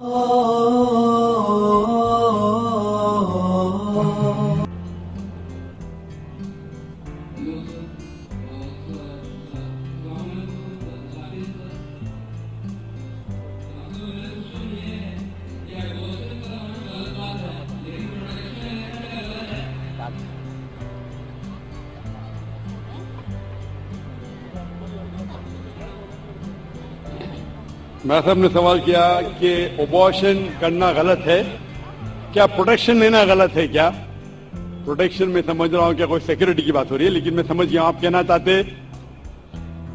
मैं साहब ने सवाल किया कि अबॉर्शन करना गलत है क्या, प्रोटेक्शन लेना गलत है क्या? प्रोटेक्शन में समझ रहा हूं क्या कोई सिक्योरिटी की बात हो रही है, लेकिन मैं समझ गया आप कहना चाहते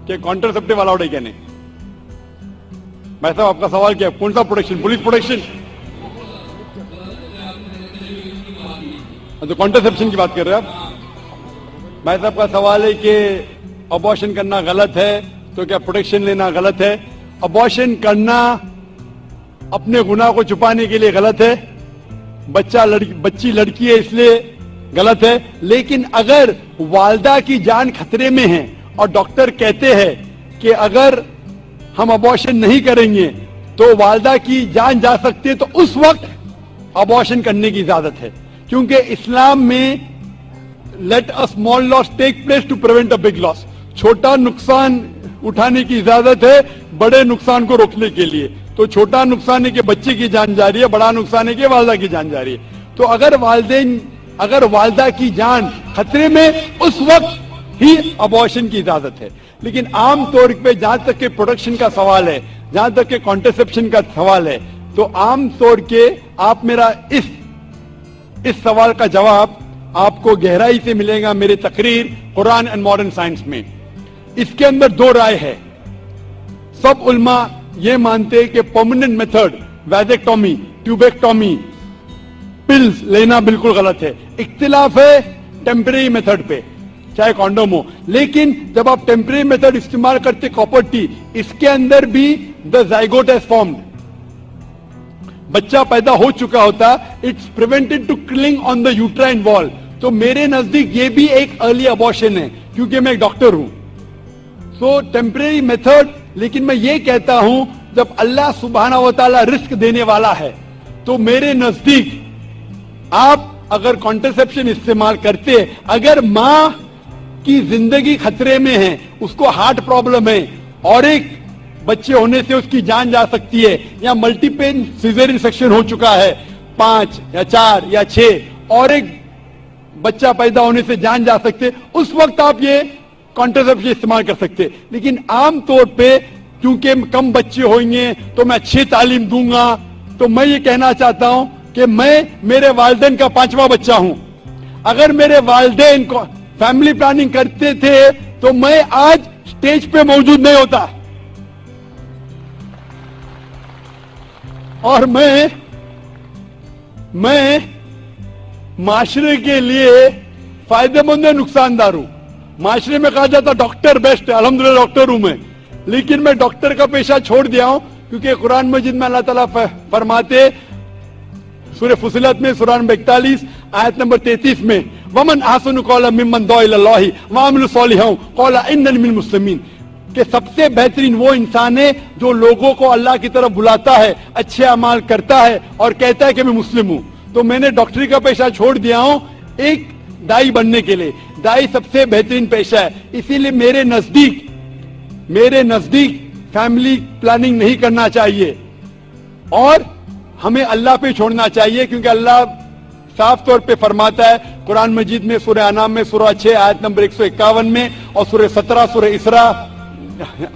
कि कॉन्ट्रासेप्टिव अलाउड है क्या नहीं। मैं साहब आपका सवाल क्या, कौन सा प्रोटेक्शन, पुलिस प्रोटेक्शन? तो कॉन्ट्रासेप्शन की बात कर रहे हैं आप। मैं साहब का सवाल है कि अबॉर्शन करना गलत है तो क्या प्रोटेक्शन लेना गलत है? अबॉर्शन करना अपने गुनाह को छुपाने के लिए गलत है, बच्ची लड़की है इसलिए गलत है, लेकिन अगर वालदा की जान खतरे में है और डॉक्टर कहते हैं कि अगर हम अबॉर्शन नहीं करेंगे तो वालदा की जान जा सकती है, तो उस वक्त अबॉर्शन करने की इजाजत है, क्योंकि इस्लाम में let a small loss take place to prevent a big loss, छोटा नुकसान उठाने की इजाजत है बड़े नुकसान को रोकने के लिए। तो छोटा नुकसान है कि बच्चे की जान जा रही है, बड़ा नुकसान है कि वालदा की जान जा रही है। तो अगर वालदा की जान खतरे में, उस वक्त ही अबॉर्शन की इजाजत है। लेकिन आम तौर पे जहां तक के प्रोटेक्शन का सवाल है, जहां तक के कॉन्ट्रासेप्शन का सवाल है, तो आम तौर के आप मेरा इस सवाल का जवाब आपको गहराई से मिलेगा मेरे तकरीर कुरान एंड मॉडर्न साइंस में। इसके अंदर दो राय है। सब उल्मा ये मानते हैं कि परमानेंट मेथड वैजेक्टोमी, ट्यूबेक्टोमी, पिल्स लेना बिल्कुल गलत है। इख्तिलाफ है टेम्परेरी मेथड पे, चाहे कॉन्डोम हो, लेकिन जब आप टेम्परेरी मेथड इस्तेमाल करते कॉपर टी, इसके अंदर भी द जाइगोट हैज फॉर्म्ड, बच्चा पैदा हो चुका होता, it's prevented to killing on the uterine wall. तो मेरे नजदीक ये भी एक अर्ली अबॉर्शन है, क्योंकि मैं एक डॉक्टर हूं। सो टेम्परेरी मेथड, लेकिन मैं ये कहता हूं जब अल्लाह सुब्हाना व तआला रिस्क देने वाला है, तो मेरे नजदीक आप अगर कॉन्ट्रासेप्शन इस्तेमाल करते, अगर मां की जिंदगी खतरे में है, उसको हार्ट प्रॉब्लम है और एक बच्चे होने से उसकी जान जा सकती है, या मल्टीपल सिजेरियन सेक्शन हो चुका है 5 या 4 या 6 और एक बच्चा पैदा होने से जान जा सकते, उस वक्त आप ये कॉन्ट्रासेप्शन इस्तेमाल कर सकते। लेकिन आम तौर पे क्योंकि कम बच्चे होंगे तो मैं अच्छी तालीम दूंगा, तो मैं ये कहना चाहता हूं कि मैं मेरे वालिदैन का 5वां बच्चा हूं। अगर मेरे वालिदैन को फैमिली प्लानिंग करते थे तो मैं आज स्टेज पे मौजूद नहीं होता, और मैं माशरे के लिए फायदेमंद है, नुकसानदार हूं। माशरे में कहा जाता डॉक्टर बेस्ट है, अल्हम्दुलिल्लाह डॉक्टर हूं मैं, लेकिन मैं डॉक्टर का पेशा छोड़ दिया हूं, क्योंकि कुरान मजीद में अल्लाह ताला फरमाते सूरह फुसिलत में सूरह नंबर 41 आयत नंबर 33 में, वमन अहसनु कौलन मिम्मन दुआ इलल्लाहि व अमिलु सालिहान क़ाला इन्ननी मिनल मुस्लिमीन, कि सबसे बेहतरीन वो इंसान है जो लोगों को अल्लाह की तरफ बुलाता है, अच्छे अमाल करता है और कहता है कि मैं मुस्लिम हूं। तो मैंने डॉक्टरी का पेशा छोड़ दिया हूं एक दाई बनने के लिए। दाई सबसे बेहतरीन पेशा है, इसीलिए मेरे नजदीक फैमिली प्लानिंग नहीं करना चाहिए और हमें अल्लाह पे छोड़ना चाहिए, क्योंकि अल्लाह साफ तौर पे फरमाता है कुरान मजीद में सूरह अनाम में सूरह 6 आयत नंबर 151 में और सूरह 17 सूरह इसरा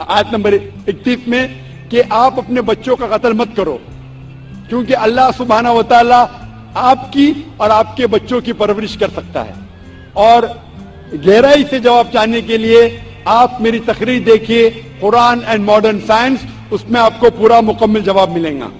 आयत नंबर 31 में कि आप अपने बच्चों का कत्ल मत करो, क्योंकि अल्लाह सुब्हाना व तआला आपकी और आपके बच्चों की परवरिश कर सकता है। और गहराई से जवाब जानने के लिए आप मेरी तकरीर देखिए कुरान एंड मॉडर्न साइंस, उसमें आपको पूरा मुकम्मल जवाब मिलेगा।